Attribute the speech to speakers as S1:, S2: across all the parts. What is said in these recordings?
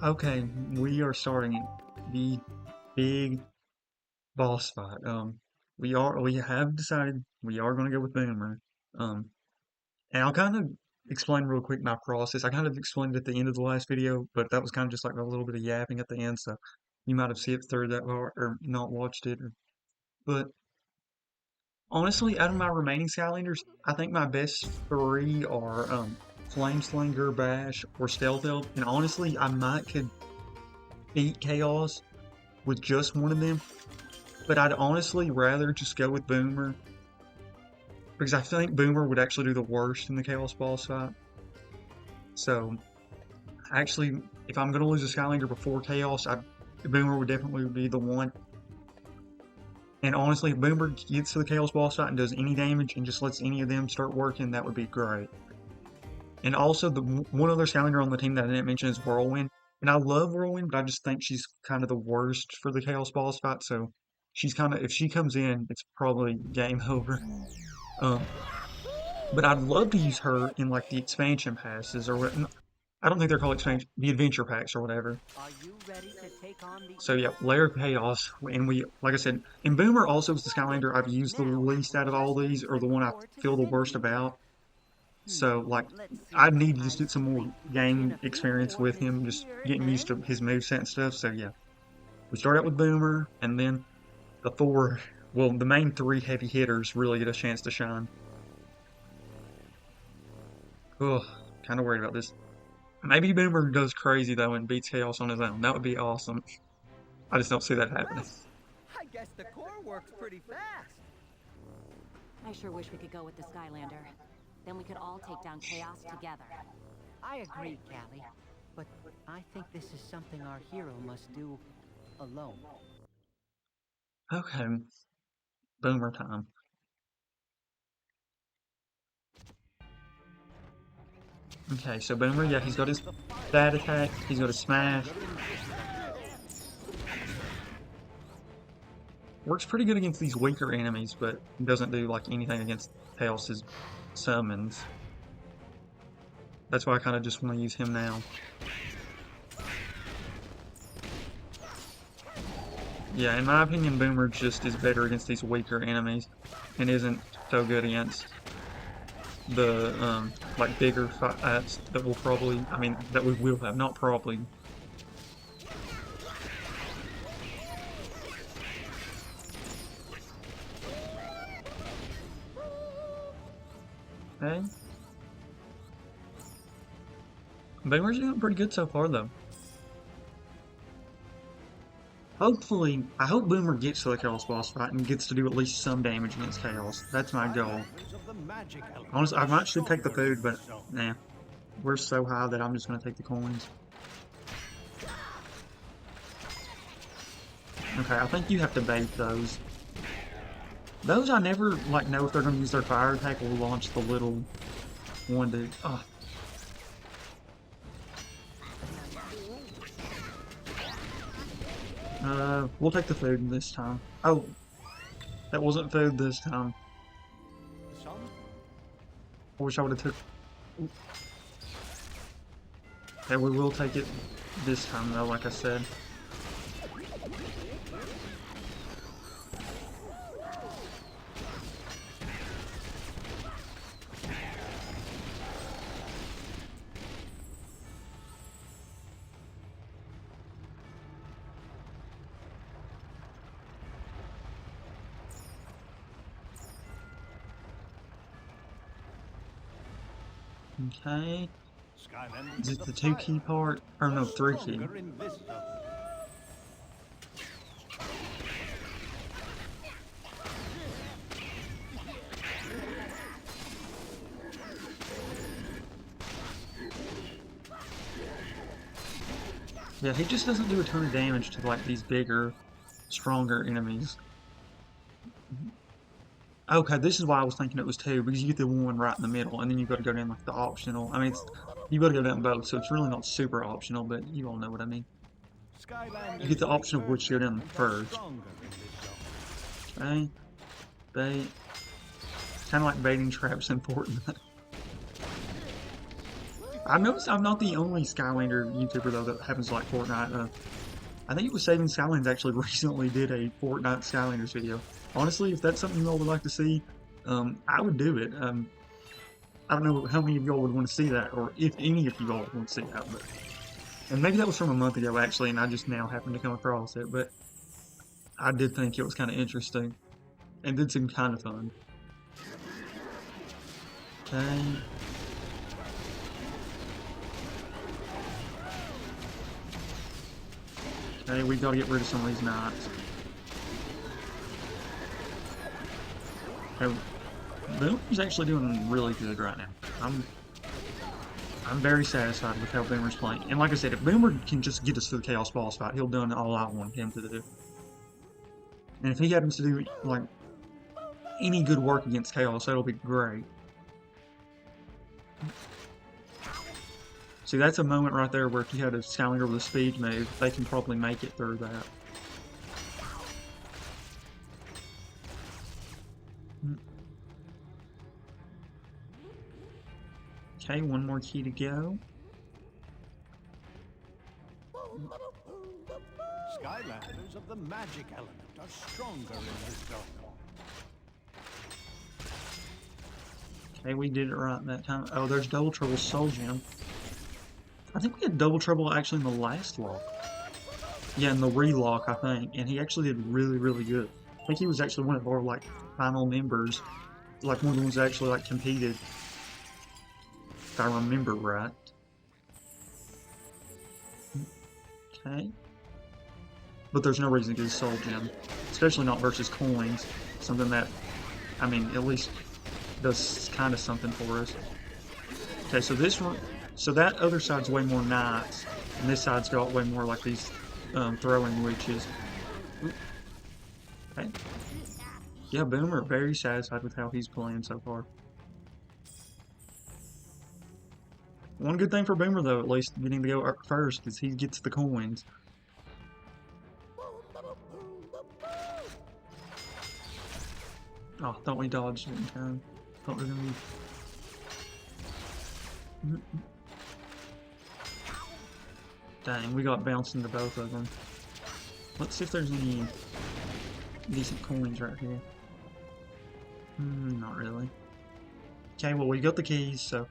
S1: Okay, we are starting the big boss fight. We have decided we are going to go with Boomer. Um, and I'll kind of explain real quick my process. I kind of explained it at the end of the last video, but that was kind of just like a little bit of yapping at the end, so you might have skipped through that part or not watched it. But honestly, out of my remaining Skylanders, I think my best three are Flame Slinger, Bash, or Stealth Elf. And honestly, I might could beat Chaos with just one of them. But I'd honestly rather just go with Boomer because I think Boomer would actually do the worst in the Chaos boss fight. So actually, if I'm gonna lose a Skylander before Chaos, Boomer would definitely be the one. And honestly, if Boomer gets to the Chaos boss fight and does any damage and just lets any of them start working, that would be great. And also, the one other Skylander on the team that I didn't mention is Whirlwind. And I love Whirlwind, but I just think she's kind of the worst for the Chaos boss fight. So she's kind of, if she comes in, it's probably game over. Um, but I'd love to use her in like the expansion passes or what. I don't think they're called expansion, the adventure packs or whatever.
S2: Are you ready to take on the
S1: So yeah, Lair Chaos, and we, like I said, and Boomer also is the Skylander I've used the
S2: now?
S1: least out of all these, or the one I
S2: Or to
S1: feel the
S2: send
S1: worst
S2: you?
S1: about. So like,
S2: Let's see
S1: I
S2: what
S1: need to just
S2: kind
S1: get some
S2: of
S1: more
S2: treat we can
S1: game
S2: a few
S1: experience with him,
S2: coordinates
S1: just
S2: here,
S1: getting used
S2: eh?
S1: to his moveset and stuff. So yeah, we start out with Boomer, and then the four, well, the main three heavy hitters really get a chance to shine. Ugh, kind of worried about this. Maybe Boomer goes crazy though and beats Chaos on his own. That would be awesome. I just don't see that happening.
S2: Well, I guess the core works pretty fast.
S3: I sure wish we could go with the Skylander. Then we could all take down Chaos together.
S2: I agree, Callie. But I think this is something our hero must do alone.
S1: Okay, Boomer time. Okay, so Boomer, yeah, he's got his bad attack, he's got his smash. Works pretty good against these weaker enemies, but doesn't do like anything against Chaos's summons. That's why I kind of just want to use him now. Yeah, in my opinion, Boomer just is better against these weaker enemies, and isn't so good against the like bigger fights that we'll probably, I mean, that we will have, not probably. Okay. Boomer's doing pretty good so far, though. Hopefully, I hope Boomer gets to the Chaos boss fight and gets to do at least some damage against Chaos. That's my goal. Honestly, I might should take the food, but nah. We're so high that I'm just going to take the coins. Okay, I think you have to bait those. Those I never like know if they're going to use their fire attack or launch the little one to... Oh. We'll take the food this time. Oh, that wasn't food this time. I wish I would have took... Okay, we will take it this time though, like I said. Okay. Is it the 2-key part? Or no, 3-key. Yeah, he just doesn't do a ton of damage to like these bigger, stronger enemies. Okay, this is why I was thinking it was 2, because you get the one right in the middle, and then you've got to go down like the optional. I mean, you've got to go down both, so it's really not super optional, but you all know what I mean. You get the option of which you go down first. Okay, bait. Kind of like baiting traps in Fortnite. I've noticed I'm not the only Skylander YouTuber though that happens to like Fortnite. I think it was Saving Skylands actually recently did a Fortnite Skylanders video. Honestly, if that's something y'all would like to see, I would do it. I don't know how many of y'all would want to see that, or if any of y'all would want to see that, but and maybe that was from a month ago actually, and I just now happened to come across it. But I did think it was kind of interesting and did seem kind of fun. Okay. Okay, we gotta get rid of some of these knights. Okay, Boomer's actually doing really good right now. I'm very satisfied with how Boomer's playing. And like I said, if Boomer can just get us to the Chaos boss fight, he'll do all I want him to do. And if he happens to do like any good work against Chaos, that'll be great. See, that's a moment right there where if you had a Skylander with a speed move, they can probably make it through that. Okay, one more key to go.
S4: Skylanders of the magic element are stronger in this zone.
S1: Okay, we did it right that time. Oh, there's Double Trouble's Soul Gem. I think we had Double Trouble actually in the last lock. Yeah, in the relock, I think. And he actually did really, really good. I think he was actually one of our, like, final members. Like, one of the ones that actually, like, competed. If I remember right. Okay. But there's no reason to get a Soul Gem. Especially not versus coins. Something that, I mean, at least does kind of something for us. Okay, so this one, so that other side's way more knights, and this side's got way more like these throwing witches. Okay. Yeah, Boomer very satisfied with how he's playing so far. One good thing for Boomer though, at least getting to go up first, is he gets the coins. Oh, thought we dodged it in time. Thought we were gonna be. Dang, we got bounced into both of them. Let's see if there's any decent coins right here. Not really. Okay, well we got the keys, so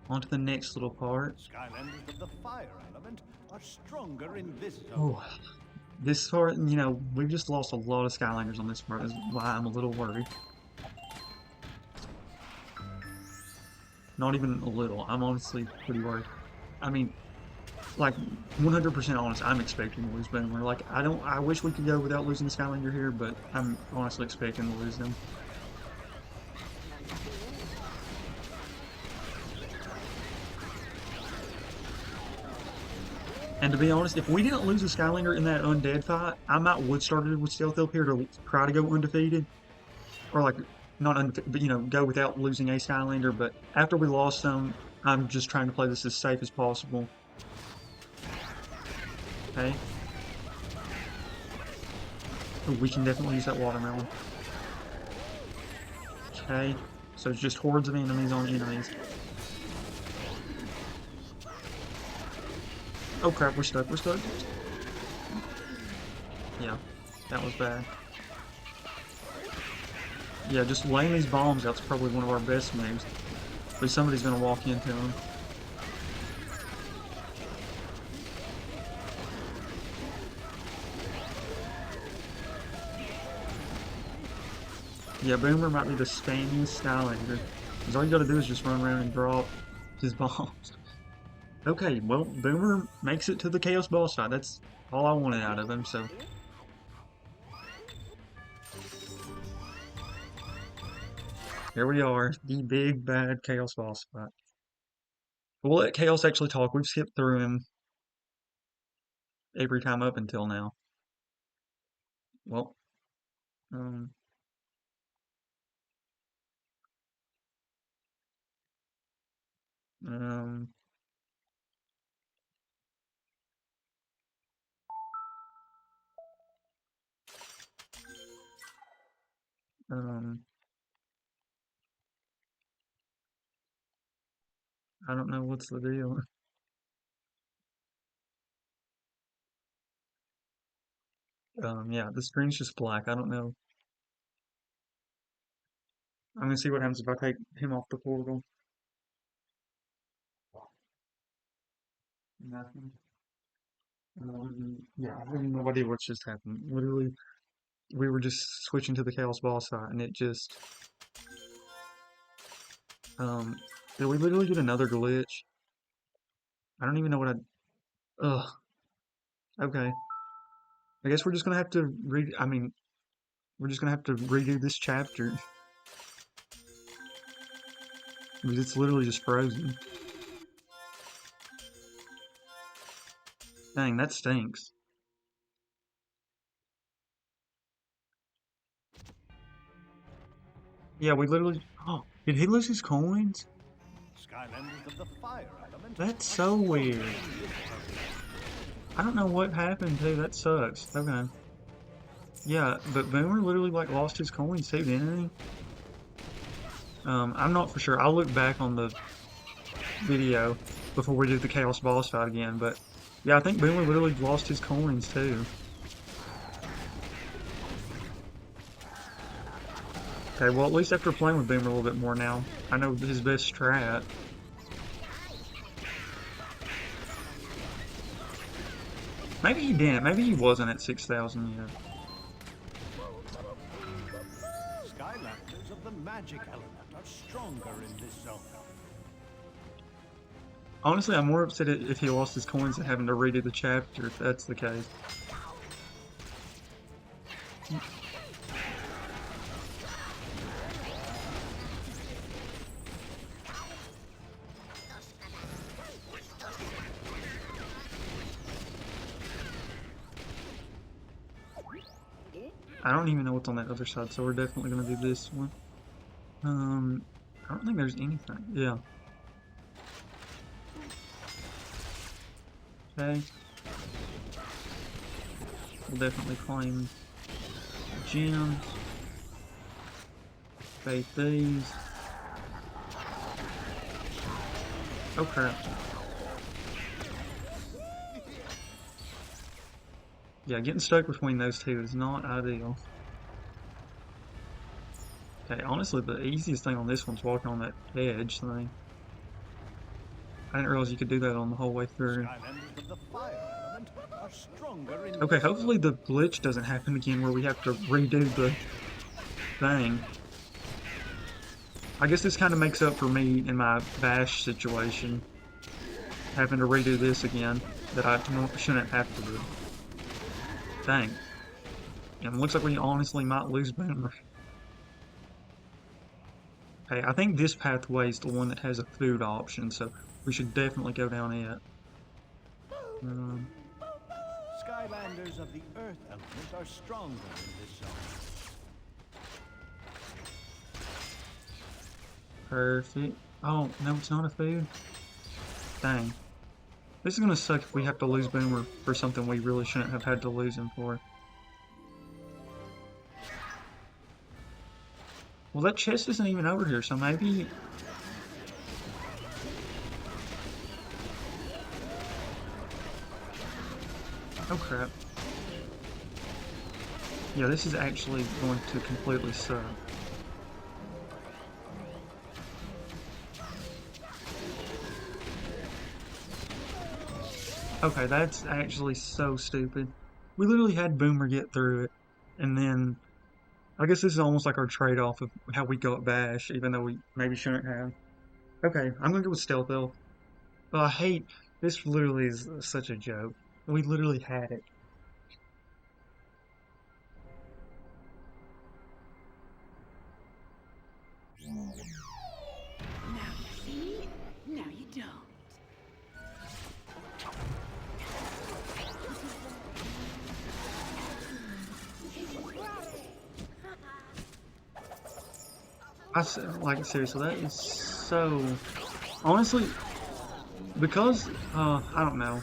S1: on to the next little part.
S4: Skylanders of the fire element are stronger in this zone.
S1: Oh, this part, you know, we've just lost a lot of Skylanders on this part, is why I'm a little worried. Not even a little, I'm honestly pretty worried. I mean, like, 100% honest, I'm expecting to lose Boomer. Like, I wish we could go without losing Skylander here, but I'm honestly expecting to lose them. And to be honest, if we didn't lose a Skylander in that undead fight, I might would started with Stealth up here to try to go undefeated. Or like, not undefeated, but you know, go without losing a Skylander. But after we lost some, I'm just trying to play this as safe as possible. Okay. Ooh, we can definitely use that watermelon. Okay. So it's just hordes of enemies on enemies. Oh crap, we're stuck, we're stuck. Yeah, that was bad. Yeah, just laying these bombs out's probably one of our best moves. But somebody's gonna walk into them. Yeah, Boomer might be the spammiest Skylander. Because all you gotta do is just run around and drop his bombs. Okay, well, Boomer makes it to the Chaos boss fight. That's all I wanted out of him, so. Here we are, the big bad Chaos boss fight. We'll let Chaos actually talk. We've skipped through him every time up until now. Well, um, um, um, I don't know what's the deal. Yeah, the screen's just black. I don't know. I'm gonna see what happens if I take him off the portal. Nothing. Yeah, I have no idea what's just happened. Literally, we were just switching to the Chaos boss fight, and it just, um, did we literally get another glitch? I don't even know what ugh, okay. I guess we're just gonna have to we're just gonna have to redo this chapter. Because it's literally just frozen. Dang, that stinks. Yeah, we literally, oh, did he lose his coins?
S4: Skylanders of the fire element
S1: That's
S4: are
S1: so
S4: stronger
S1: weird.
S4: in this version.
S1: I don't know what happened too, that sucks. Okay. Yeah, but Boomer literally like lost his coins too, didn't he? I'm not for sure. I'll look back on the video before we do the Chaos boss fight again, but yeah, I think Boomer literally lost his coins too. Okay, well at least after playing with Boomer a little bit more now, I know his best strat. Maybe he didn't. Maybe he wasn't at 6,000 yet.
S4: Skylanders of the magic element are stronger in this zone.
S1: Honestly, I'm more upset if he lost his coins than having to redo the chapter, if that's the case. I don't even know what's on that other side, so we're definitely gonna do this one. I don't think there's anything. Yeah. Okay. We'll definitely claim gems. Fake these. Oh crap. Yeah, getting stuck between those two is not ideal. Okay, honestly, the easiest thing on this one's walking on that edge thing. I didn't realize you could do that on the whole way through.
S4: Skylanders of the fire element are stronger in
S1: Okay,
S4: this
S1: hopefully
S4: zone.
S1: the glitch doesn't happen again where we have to redo the thing. I guess this kind of makes up for me in my Bash situation. Having to redo this again that I shouldn't have to do. Dang. And it looks like we honestly might lose Boomer. Okay, I think this pathway is the one that has a food option, so we should definitely go down it.
S4: Skylanders of the earth element are stronger in this zone.
S1: Perfect. Oh, no, it's not a food? Dang. This is gonna suck if we have to lose Boomer for something we really shouldn't have had to lose him for. Well, that chest isn't even over here, so maybe... Oh crap. Yeah, this is actually going to completely suck. Okay, that's actually so stupid. We literally had Boomer get through it, and then I guess this is almost like our trade-off of how we go at Bash, even though we maybe shouldn't have. Okay, I'm gonna go with Stealth Elf. Oh, I hate this. Literally is such a joke. We literally had it.
S5: Now you see? Now you don't.
S1: Like seriously, that is so. Honestly, because I don't know.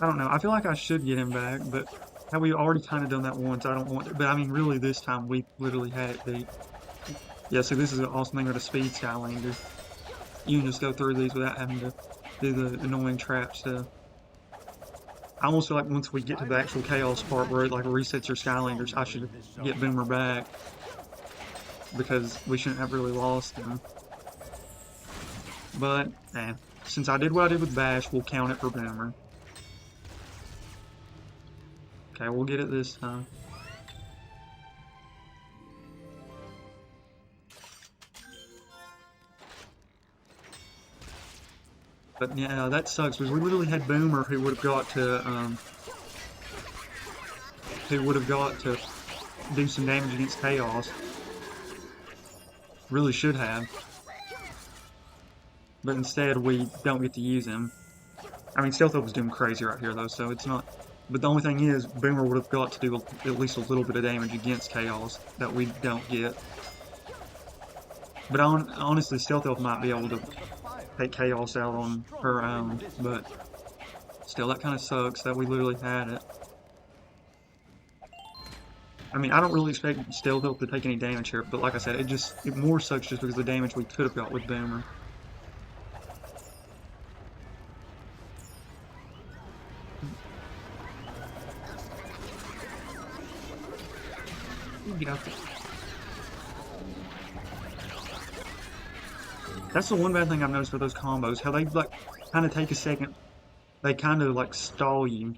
S1: I don't know. I feel like I should get him back, but have we already kind of done that once? I don't want to. But I mean, really, this time we literally had it beat. Yeah, so this is an awesome thing with a speed Skylander. you can just go through these without having to do the annoying trap stuff. I almost feel like once we get to the actual Chaos part where it like resets your Skylanders, I should get Boomer back because we shouldn't have really lost him. But, since I did what I did with Bash, we'll count it for Boomer. Okay, we'll get it this time. But yeah, that sucks because we literally had Boomer who would have got to do some damage against Chaos. Really should have. But instead we don't get to use him. I mean, Stealth Elf was doing crazy right here though, so it's not. But the only thing is, Boomer would have got to do at least a little bit of damage against Chaos that we don't get. But honestly, Stealth Elf might be able to take Chaos out on her own, but still, that kind of sucks that we literally had it. I mean, I don't really expect Stealth Elf to take any damage here, but like I said, it more sucks just because of the damage we could have got with Boomer. Get out there. That's the one bad thing I've noticed with those combos, how they like kind of take a second. They kind of like stall you.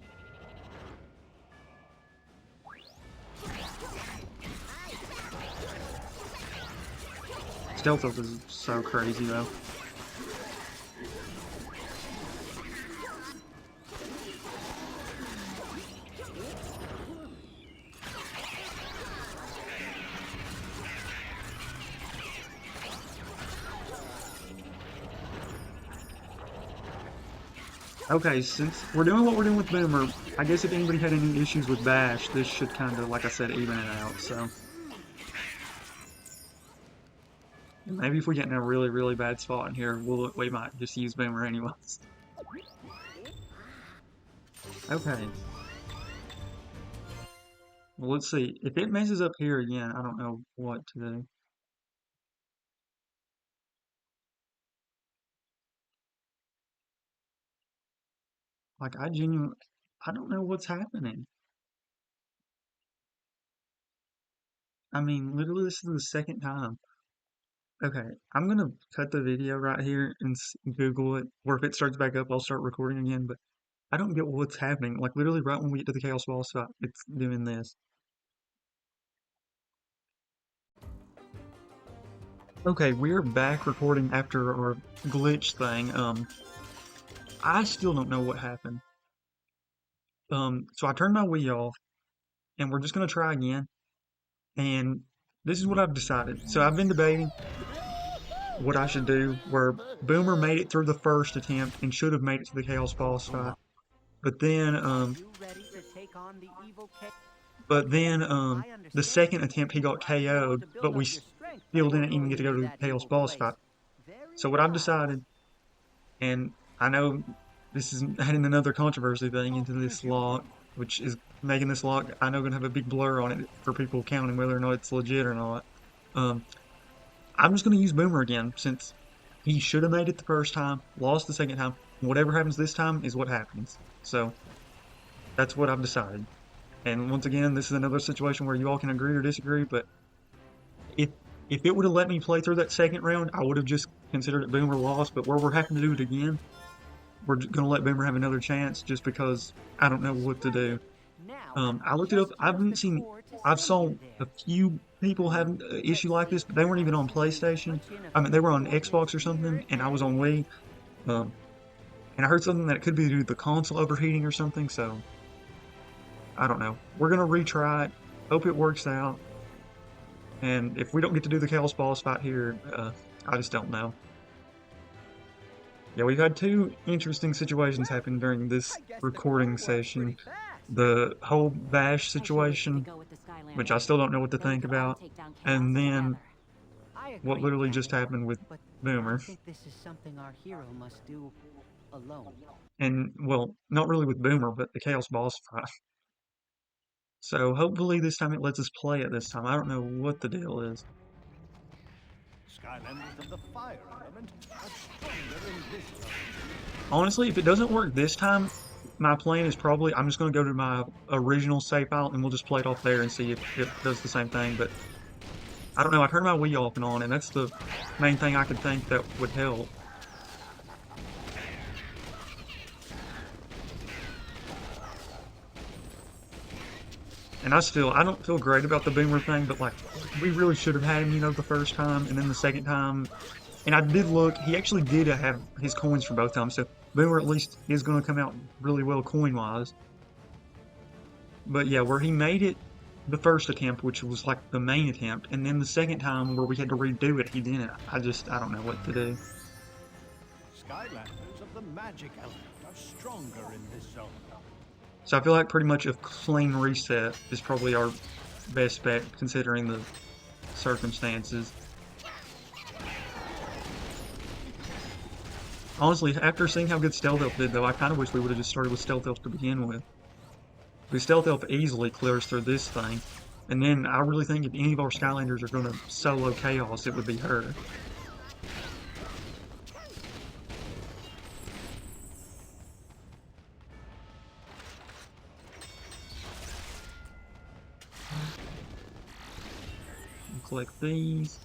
S1: Stealth Elf is so crazy though. Okay, since we're doing what we're doing with Boomer, I guess if anybody had any issues with Bash, this should kind of, like I said, even it out, so. Maybe if we get in a really, really bad spot in here, we might just use Boomer anyways. Okay. Well, let's see. If it messes up here again, I don't know what to do. Like, I don't know what's happening. I mean, literally, this is the second time. Okay, I'm gonna cut the video right here and Google it, or if it starts back up, I'll start recording again, but I don't get what's happening. Like, literally, right when we get to the Chaos Ball spot, it's doing this. Okay, we're back recording after our glitch thing. I still don't know what happened. So I turned my Wii off, and we're just gonna try again. And this is what I've decided. So I've been debating what I should do, where Boomer made it through the first attempt and should have made it to the Chaos Boss fight. But then, the second attempt he got KO'd, but we still didn't even get to go to the Chaos Boss fight. So what I've decided, and I know this is adding another controversy thing into this lock, which is making this lock, I know, going to have a big blur on it for people counting whether or not it's legit or not. I'm just going to use Boomer again, since he should have made it the first time, lost the second time. Whatever happens this time is what happens. So, that's what I've decided. And once again, this is another situation where you all can agree or disagree, but if it would have let me play through that second round, I would have just considered it Boomer lost, but where we're having to do it again, we're going to let Boomer have another chance just because I don't know what to do. I looked it up. I've saw a few people have an issue like this, but they weren't even on PlayStation. I mean, they were on Xbox or something, and I was on Wii. And I heard something that it could be due to the console overheating or something, so I don't know. We're going to retry it. Hope it works out. And if we don't get to do the Chaos Boss fight here, I just don't know. Yeah, we've had two interesting situations happen during this recording session. The whole Bash situation, which I still don't know what to think about, and then what literally just happened with Boomer.
S2: I think this is something our hero must do alone.
S1: And, well, not really with Boomer, but the Chaos Boss fight. So hopefully this time it lets us play it this time. I don't know what the deal is.
S4: Skylanders of the fire element are stronger in this zone.
S1: Honestly, if it doesn't work this time, my plan is probably I'm just going to go to my original save file and we'll just play it off there and see if it does the same thing. But I don't know. I turned my Wii off and on, and that's the main thing I could think that would help. And I don't feel great about the Boomer thing, but like, we really should have had him, the first time, and then the second time. And I did look, he actually did have his coins for both times, so Boomer at least is going to come out really well coin-wise. But yeah, where he made it the first attempt, which was like the main attempt, and then the second time where we had to redo it, he didn't. I don't know what to do.
S4: Skylanders of the magic element are stronger in this zone.
S1: So I feel like pretty much a clean reset is probably our best bet considering the circumstances. Honestly, after seeing how good Stealth Elf did though, I kind of wish we would have just started with Stealth Elf to begin with. Because Stealth Elf easily clears through this thing. And then I really think if any of our Skylanders are going to solo Kaos, it would be her. Collect these.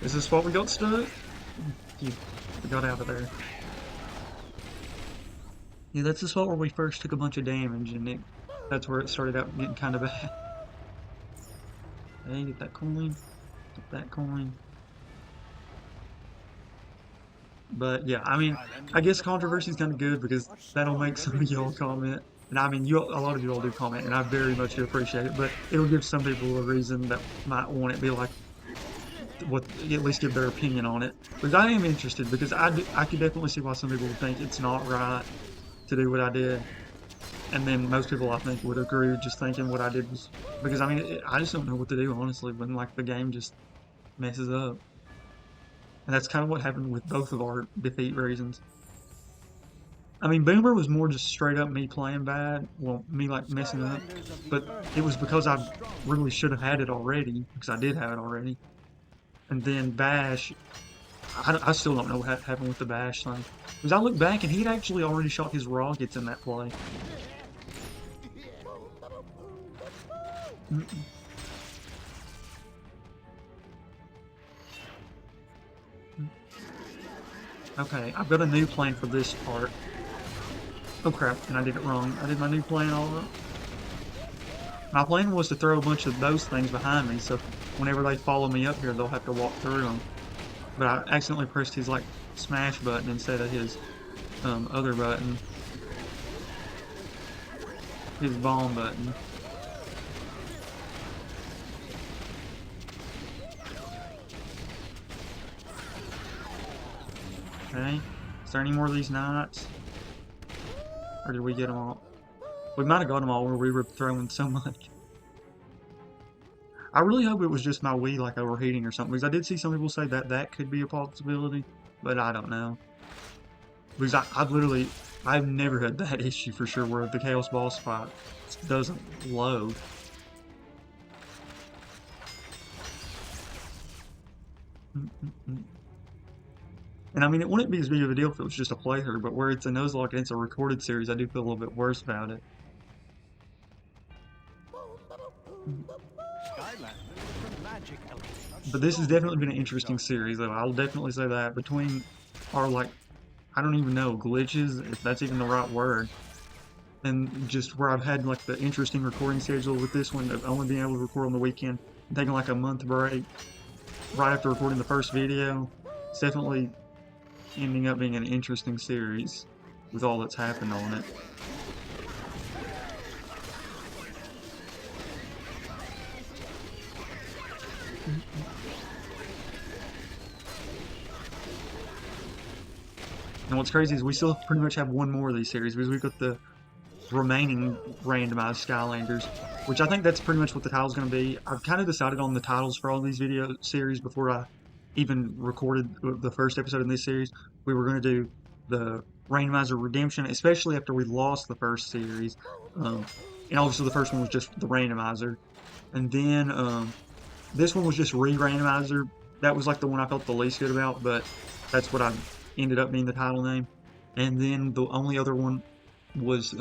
S1: Is this the spot we got stuck? We got out of there. Yeah, that's the spot where we first took a bunch of damage, and that's where it started out getting kind of bad. Okay, get that coin. Get that coin. But yeah, I mean, I guess controversy is kind of good because that'll make some of y'all comment. And I mean, a lot of you all do comment, and I very much do appreciate it. But it'll give some people a reason that might want it, be like, at least give their opinion on it. Because I am interested, because I could definitely see why some people would think it's not right to do what I did. And then most people, I think, would agree with just thinking what I did was... Because, I mean, I just don't know what to do, honestly, when, like, the game just messes up. And that's kind of what happened with both of our defeat reasons. I mean, Boomer was more just straight up me playing bad. Well, me, like, messing up. But it was because I really should have had it already. Because I did have it already. And then Bash... I still don't know what happened with the Bash thing. Because I look back and he'd actually already shot his rockets in that play. Okay, I've got a new plan for this part. Oh crap, and I did it wrong. I did my new plan all wrong. My plan was to throw a bunch of those things behind me, so whenever they follow me up here, they'll have to walk through them. But I accidentally pressed his, like, smash button instead of his other button. His bomb button. Okay. Is there any more of these knights? Or did we get them all? We might have got them all where we were throwing so much. I really hope it was just my Wii, like, overheating or something. Because I did see some people say that that could be a possibility. But I don't know. Because I've never had that issue for sure where the Chaos boss fight doesn't load. And I mean, it wouldn't be as big of a deal if it was just a playthrough, but where it's a Nuzlocke and it's a recorded series, I do feel a little bit worse about it. But this has definitely been an interesting series, though. I'll definitely say that. Between our, like, I don't even know, glitches, if that's even the right word, and just where I've had, like, the interesting recording schedule with this one, of only being able to record on the weekend, and taking, like, a month break right after recording the first video, it's definitely ending up being an interesting series with all that's happened on it. And what's crazy is we still pretty much have one more of these series because we've got the remaining randomized Skylanders, which I think that's pretty much what the title's going to be. I've kind of decided on the titles for all these video series before I even recorded the first episode in this series. We were going to do the Randomizer Redemption, especially after we lost the first series. And obviously the first one was just the randomizer. And then this one was just Re-Randomizer. That was like the one I felt the least good about, but that's what I ended up being the title name. And then the only other one was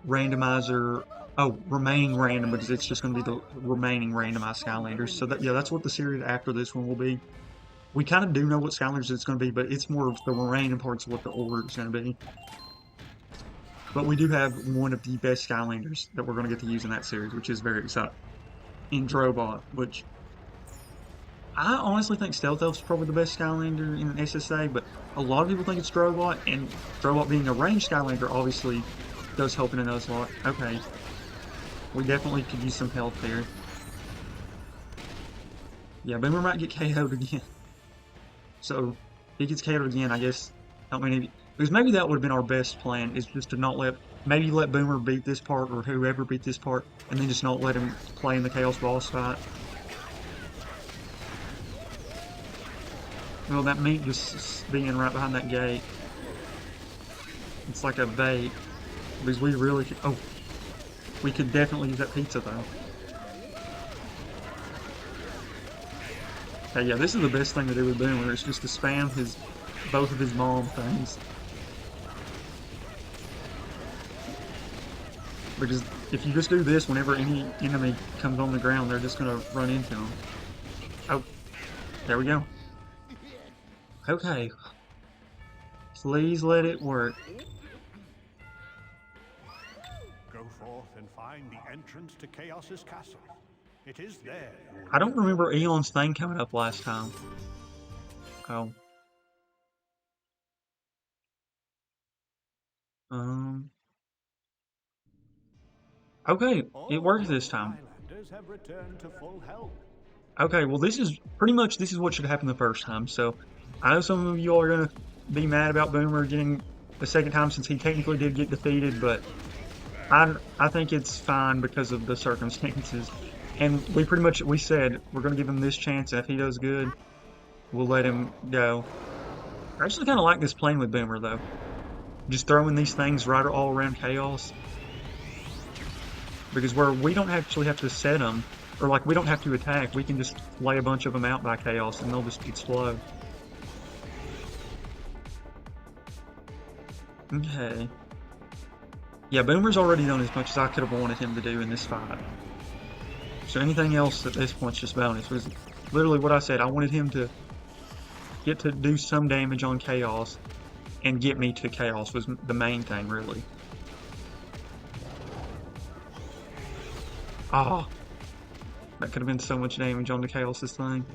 S1: Randomizer. Oh, remaining random, because it's just going to be the remaining randomized Skylanders. So that, yeah, that's what the series after this one will be. We kind of do know what Skylanders it's going to be, but it's more of the remaining parts of what the order is going to be. But we do have one of the best Skylanders that we're going to get to use in that series, which is very exciting. In Drobot, which I honestly think Stealth Elf's probably the best Skylander in SSA, but a lot of people think it's Drobot, and Drobot being a ranged Skylander obviously does help in a Nuzlocke. Okay. We definitely could use some help there. Yeah, Boomer might get KO'd again. So, if he gets KO'd again, I guess, I mean, because maybe that would have been our best plan, is just to not maybe let Boomer beat this part, or whoever beat this part, and then just not let him play in the Chaos boss fight. Well, that meat just being right behind that gate. It's like a bait. Because we really could, oh, we could definitely use that pizza though. Okay, yeah, this is the best thing to do with Boomer. It's just to spam both of his mom things. Because if you just do this, whenever any enemy comes on the ground, they're just gonna run into him. Oh, there we go. Okay. Please let it work.
S4: Go forth and find the entrance to Kaos's castle. It is there.
S1: I don't remember Eon's thing coming up last time. Oh. Okay, it worked this time.
S4: Skylanders have returned to full health.
S1: Okay, well this is what should happen the first time. So I know some of you all are gonna be mad about Boomer getting the second time since he technically did get defeated, but I think it's fine because of the circumstances. And we said we're gonna give him this chance, and if he does good, we'll let him go. I actually kinda like this playing with Boomer though. Just throwing these things right all around Chaos. Because where we don't actually have to set them, or like we don't have to attack, we can just lay a bunch of them out by Chaos and they'll just explode. Okay. Yeah, Boomer's already done as much as I could have wanted him to do in this fight. So anything else at this point's just bonus. Was literally what I said. I wanted him to get to do some damage on Chaos and get me to Chaos was the main thing, really. Ah, that could have been so much damage on the Chaos's thing.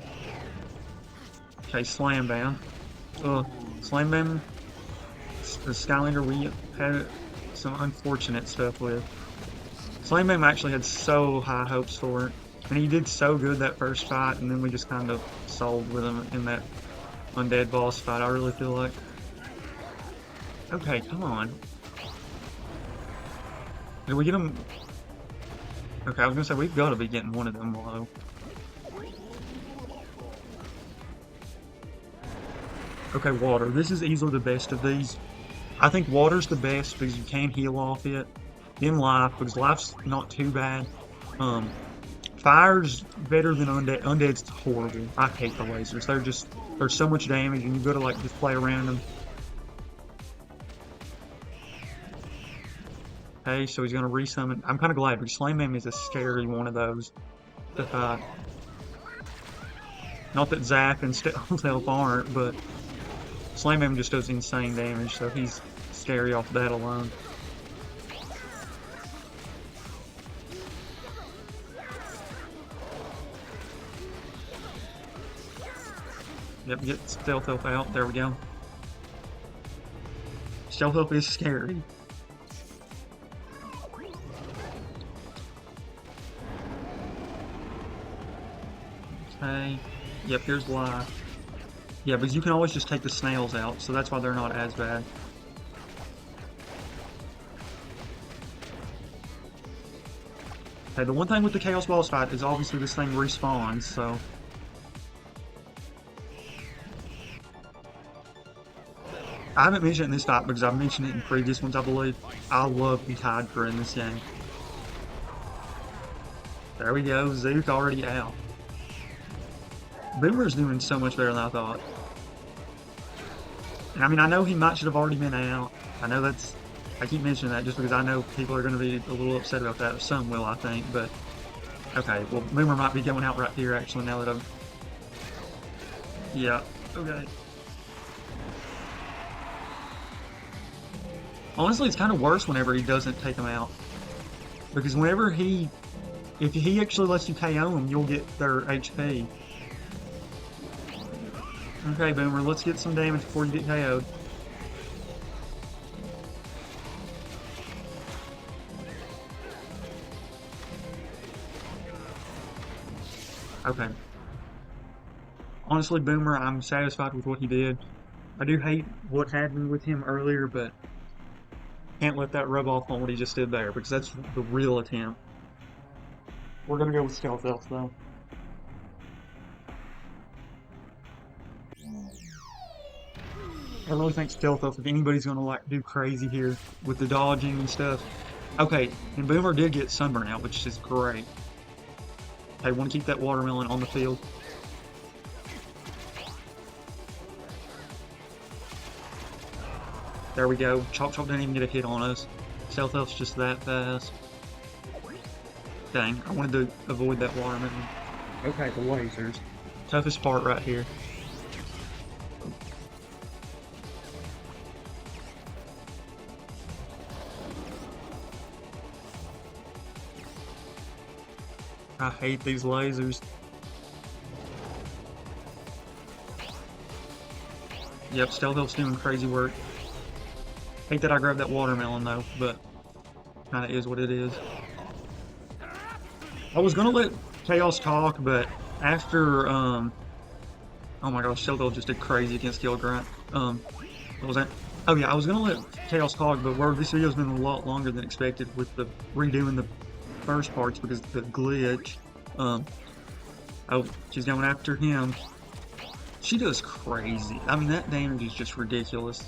S1: Okay, Slam Bam. Slam Bam, the Skylander we had some unfortunate stuff with. Slam Bam actually had so high hopes for it, and he did so good that first fight, and then we just kind of sold with him in that undead boss fight, I really feel like. Okay, come on. Did we get him? Okay, I was gonna say, we've got to be getting one of them low. Okay, water. This is easily the best of these. I think water's the best because you can heal off it. Then life, because life's not too bad. Fire's better than undead. Undead's horrible. I hate the lasers. They're so much damage, and you've got to like just play around them. Okay, so he's gonna resummon. I'm kind of glad because Slam Bam is a scary one of those to fight. Not that Zap and Stealth Elf aren't, but Slam Bam just does insane damage, so he's scary off that alone. Yep, get Stealth Elf out. There we go. Stealth Elf is scary. Okay. Yep, here's why. Yeah, because you can always just take the snails out, so that's why they're not as bad. Okay, the one thing with the Chaos boss fight is obviously this thing respawns, so... I haven't mentioned it in this fight because I've mentioned it in previous ones, I believe. I love the Hydra in this game. There we go. Zook already out. Boomer's doing so much better than I thought. And I mean, I know he should have already been out. I know that's... I keep mentioning that just because I know people are going to be a little upset about that. Some will, I think, but... Okay, well, Boomer might be going out right here, actually, now that I've... Yeah, okay. Honestly, it's kind of worse whenever he doesn't take them out. Because whenever he... If he actually lets you KO them, you'll get their HP. Okay, Boomer, let's get some damage before you get KO'd. Okay. Honestly, Boomer, I'm satisfied with what he did. I do hate what happened with him earlier, but can't let that rub off on what he just did there, because that's the real attempt. We're gonna go with Stealth Elf, though. I really think Stealth Elf, if anybody's gonna like do crazy here with the dodging and stuff. Okay, and Boomer did get Sunburn out, which is great. I want to keep that watermelon on the field. There we go. Chop Chop didn't even get a hit on us. Stealth Elf's just that fast. Dang, I wanted to avoid that watermelon. Okay, the lasers. Toughest part right here. I hate these lasers. Yep, Stealth Elf's doing crazy work. Hate that I grabbed that watermelon though, but kinda is what it is. I was gonna let Kaos talk, but after, oh my gosh, Stealth Elf just did crazy against Kill Grunt. What was that? Oh yeah, I was gonna let Kaos talk, but where this video's been a lot longer than expected with the redoing the first parts because of the glitch. Oh, she's going after him. She does crazy. I mean, that damage is just ridiculous.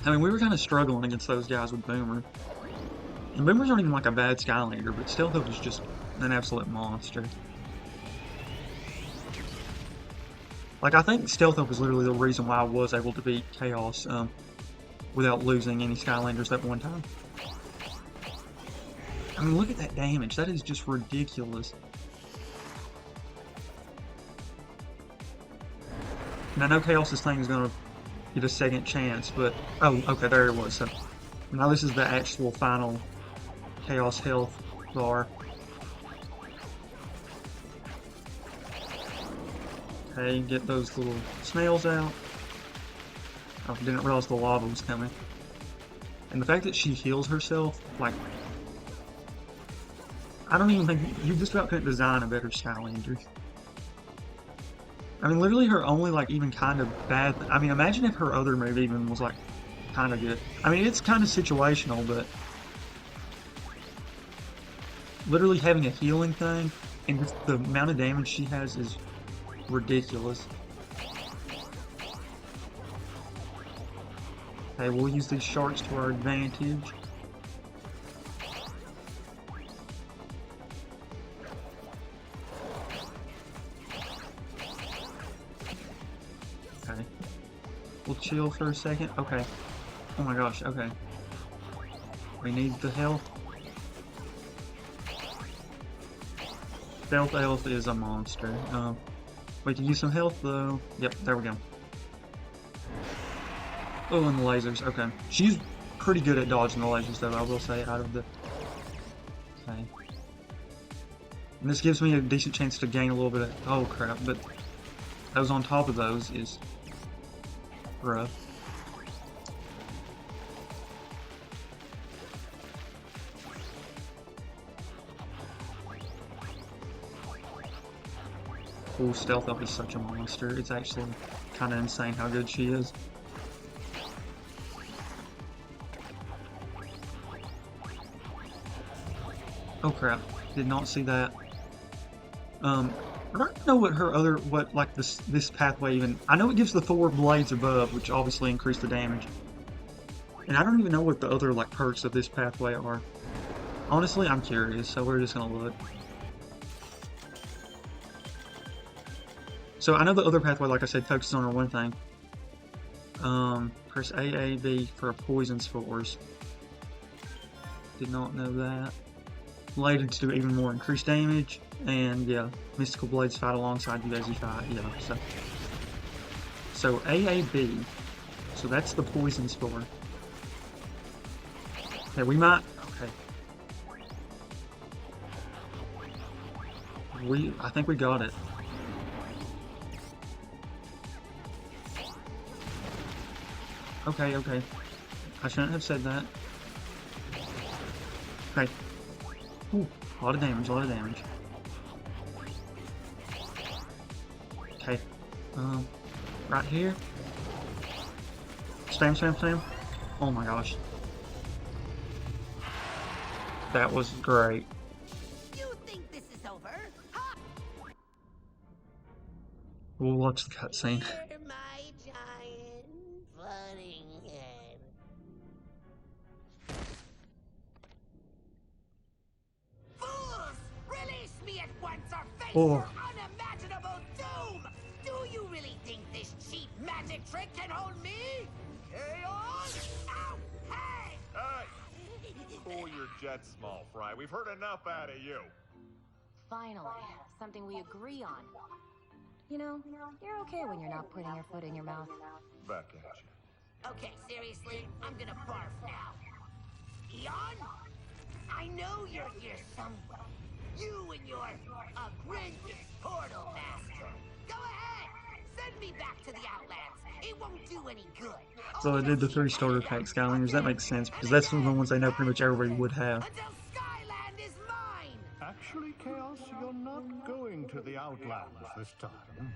S1: I mean, we were kind of struggling against those guys with Boomer. And Boomer's not even like a bad Skylander, but Stealth Elf is just an absolute monster. Like, I think Stealth Elf is literally the reason why I was able to beat Kaos without losing any Skylanders that one time. I mean, look at that damage. That is just ridiculous. And I know Kaos's thing is going to get a second chance, but... Oh, okay, there it was. So now this is the actual final Kaos health bar. Okay, get those little snails out. Oh, didn't realize the lava was coming. And the fact that she heals herself, like... I don't even think... You just about couldn't design a better Skylander. I mean, literally her only, like, even kind of bad... I mean, imagine if her other move even was, like, kind of good. I mean, it's kind of situational, but... Literally having a healing thing, and just the amount of damage she has is ridiculous. Okay, we'll use these sharks to our advantage. Okay. We'll chill for a second. Okay. Oh my gosh, okay. We need the health. Stealth Elf is a monster. We can use some health though. Yep, there we go. Oh, and the lasers. Okay. She's pretty good at dodging the lasers though, I will say, out of the... Okay. And this gives me a decent chance to gain a little bit of... Oh crap, but those on top of those is rough. Oh, Stealth Elf is such a monster. It's actually kind of insane how good she is. Oh crap, did not see that. I don't know what her other, like this pathway even, I know it gives the 4 blades above, which obviously increase the damage. And I don't even know what the other like perks of this pathway are. Honestly, I'm curious, so we're just gonna look. So I know the other pathway, like I said, focuses on one thing. Press AAB for poison spores. Did not know that. Related to do even more increased damage, and yeah, mystical blades fight alongside you as you fight. Yeah, so AAB. So that's the poison spore. Okay, we might. Okay. I think we got it. Okay, okay. I shouldn't have said that. Okay. Ooh, a lot of damage, a lot of damage. Okay. Right here. Spam, spam, spam. Oh my gosh. That was great.
S5: You think this is over? Ha!
S1: We'll watch the cutscene.
S5: You're my giant floating head. Fools! Release me at once or face
S1: Oh.
S5: your unimaginable doom! Do you really think this cheap magic trick can hold me? Chaos! Ow! Hey!
S6: Hey! Cool your jets, small fry. We've heard enough out of you.
S3: Finally, something we agree on. You know, you're okay when you're not putting your foot in your mouth.
S6: Back at you.
S5: Okay, seriously, I'm gonna barf now. Eon? I know you're here somewhere. You and your apprentice portal master. Go ahead! Send me back to the Outlands. It won't do any good.
S1: So I did the 3 starter pack Skylanders. That makes sense because that's the ones I know pretty much everybody would have.
S5: Until Skyland is mine!
S4: Actually, Chaos, you're not going to the Outlands this time.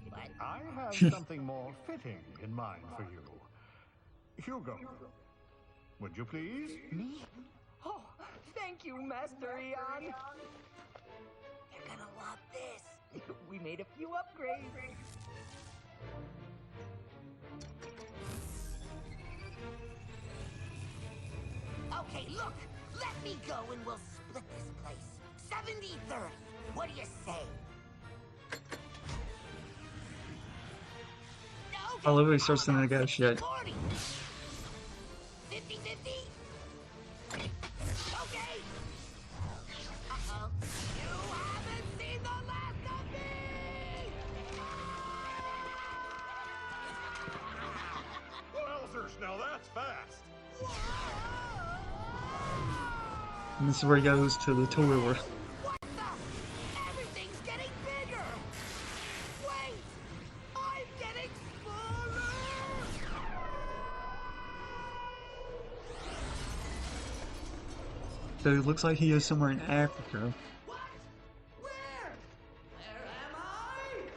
S5: What?
S4: I have something more fitting in mind for you. Hugo, would you please?
S5: Me? Oh, thank you, Master Eon. You're gonna love this. We made a few upgrades. Okay, look. Let me go and we'll split this place. 70-30. What do you say?
S1: I love how he starts to negotiate.
S5: 50-50? Okay. Uh-oh. You haven't seen the last of me!
S6: Wowzers, now that's fast.
S1: And this is where he goes to the toilet.
S5: What the? Everything's getting bigger! Wait! I'm getting smaller!
S1: So it looks like he is somewhere in Africa.
S5: What? Where? Where am I?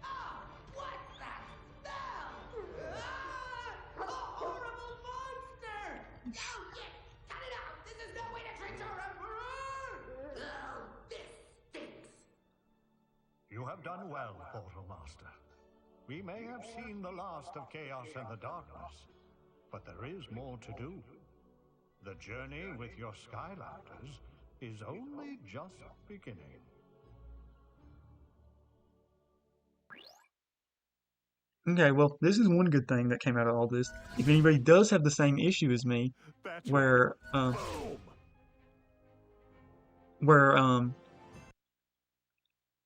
S5: Oh, what's that smell? Ah, a horrible monster! Oh, yes! Cut it out! This is no way to treat your emperor! Oh, this stinks!
S4: You have done well, Portal Master. We may have seen the last of Chaos and the darkness, but there is more to do. The journey with your Skylanders is only just beginning.
S1: Okay, well, this is one good thing that came out of all this. If anybody does have the same issue as me,
S6: That's
S1: where,
S6: boom.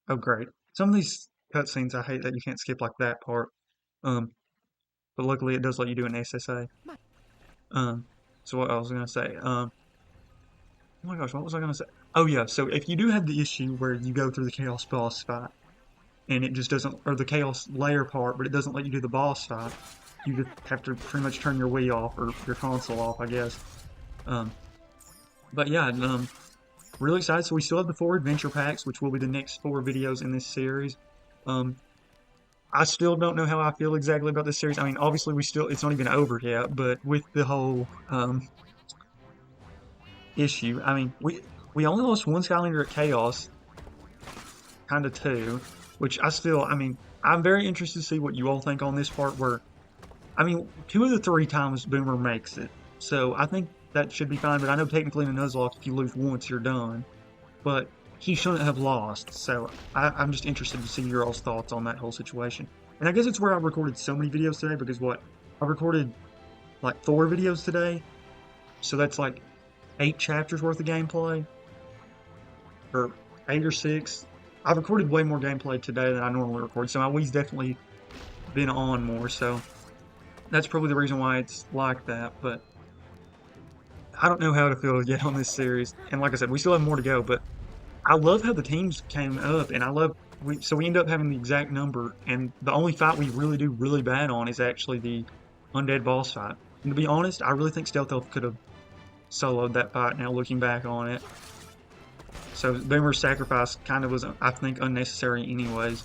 S1: oh great. Some of these cutscenes I hate that you can't skip like that part. But luckily it does let you do an SSA. So what I was gonna say, oh my gosh, what was I gonna say? Oh yeah, so if you do have the issue where you go through the Chaos boss fight, and it just doesn't, or the Chaos Lair part, but it doesn't let you do the boss fight, you just have to pretty much turn your Wii off, or your console off, I guess. But yeah, really excited. So we still have the 4 adventure packs, which will be the next 4 videos in this series. I still don't know how I feel exactly about this series. I mean, obviously it's not even over yet, but with the whole, issue, I mean, we only lost 1 Skylander at Chaos, kind of 2, which I mean, I'm very interested to see what you all think on this part where, I mean, 2 of the 3 times Boomer makes it, so I think that should be fine, but I know technically in a Nuzlocke, if you lose once, you're done, but he shouldn't have lost. So I'm just interested to see your all's thoughts on that whole situation. And I guess it's where I recorded so many videos today because I recorded like 4 videos today, so that's like 8 chapters worth of gameplay, or 8 or 6. I've recorded way more gameplay today than I normally record, so my Wii's definitely been on more, so that's probably the reason why it's like that, but I don't know how to feel yet on this series. And like I said, we still have more to go, but I love how the teams came up, and I love we end up having the exact number, and the only fight we really do really bad on is actually the undead boss fight. And to be honest, I really think Stealth Elf could have soloed that fight now looking back on it. So Boomer's sacrifice kind of was, I think, unnecessary anyways.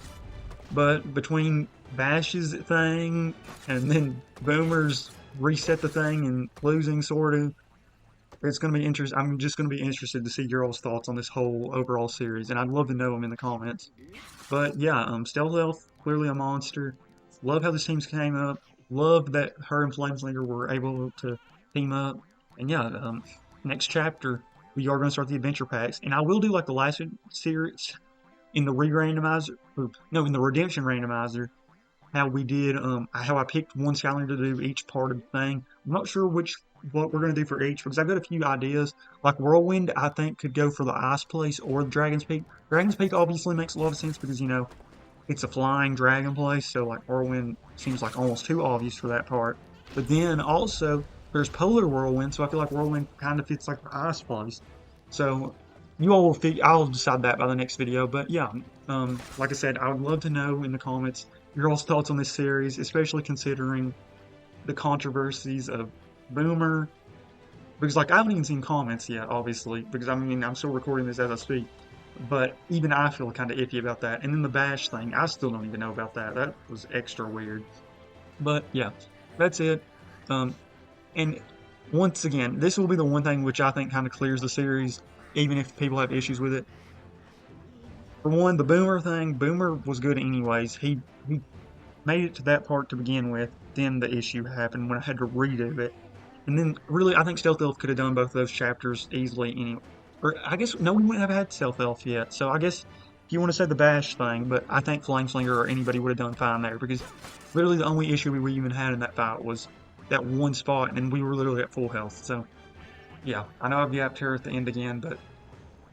S1: But between Bash's thing and then Boomer's reset the thing and losing sort of, it's going to be interesting. I'm just going to be interested to see your all's thoughts on this whole overall series, and I'd love to know them in the comments. But yeah, Stealth Elf, clearly a monster. Love how this teams came up. Love that her and Flameslinger were able to team up. And yeah, next chapter, we are going to start the adventure packs. And I will do like the last series in the Re-Randomizer, no, in the Redemption Randomizer, how we did, how I picked one Skylander to do each part of the thing. I'm not sure what we're going to do for each, because I've got a few ideas. Like Whirlwind, I think could go for the ice place or the Dragon's Peak. Dragon's Peak obviously makes a lot of sense because, you know, it's a flying dragon place, so like Whirlwind seems like almost too obvious for that part. But then also, there's Polar Whirlwind, so I feel like Whirlwind kind of fits like the ice place. So you all will figure, I'll decide that by the next video. But yeah, like I said, I would love to know in the comments your all's thoughts on this series, especially considering the controversies of Boomer. Because like I haven't even seen comments yet, obviously, because I mean I'm still recording this as I speak. But even I feel kind of iffy about that. And then the Bash thing, I still don't even know about that. That was extra weird. But yeah, that's it. And once again, this will be the one thing which I think kind of clears the series, even if people have issues with it. For one, the Boomer thing, Boomer was good anyways. He made it to that part to begin with. Then the issue happened when I had to redo it. And then, really, I think Stealth Elf could have done both of those chapters easily anyway. Or, I guess, no, we wouldn't have had Stealth Elf yet. So, I guess, if you want to say the Bash thing, but I think Flameslinger or anybody would have done fine there. Because, literally, the only issue we even had in that fight was that one spot, and we were literally at full health. So, yeah, I know I've yapped here at the end again, but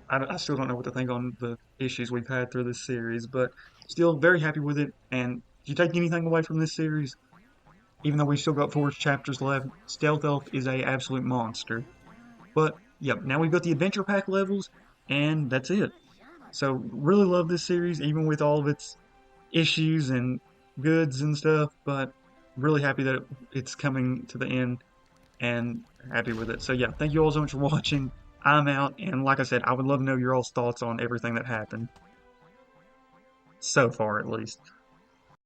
S1: I still don't know what to think on the issues we've had through this series. But, still, very happy with it. And if you take anything away from this series, even though we've still got 4 chapters left, Stealth Elf is a absolute monster. But, yep, now we've got the adventure pack levels, and that's it. So, really love this series, even with all of its issues and goods and stuff, but really happy that it's coming to the end, and happy with it. So, yeah, thank you all so much for watching. I'm out, and like I said, I would love to know your all's thoughts on everything that happened. So far, at least.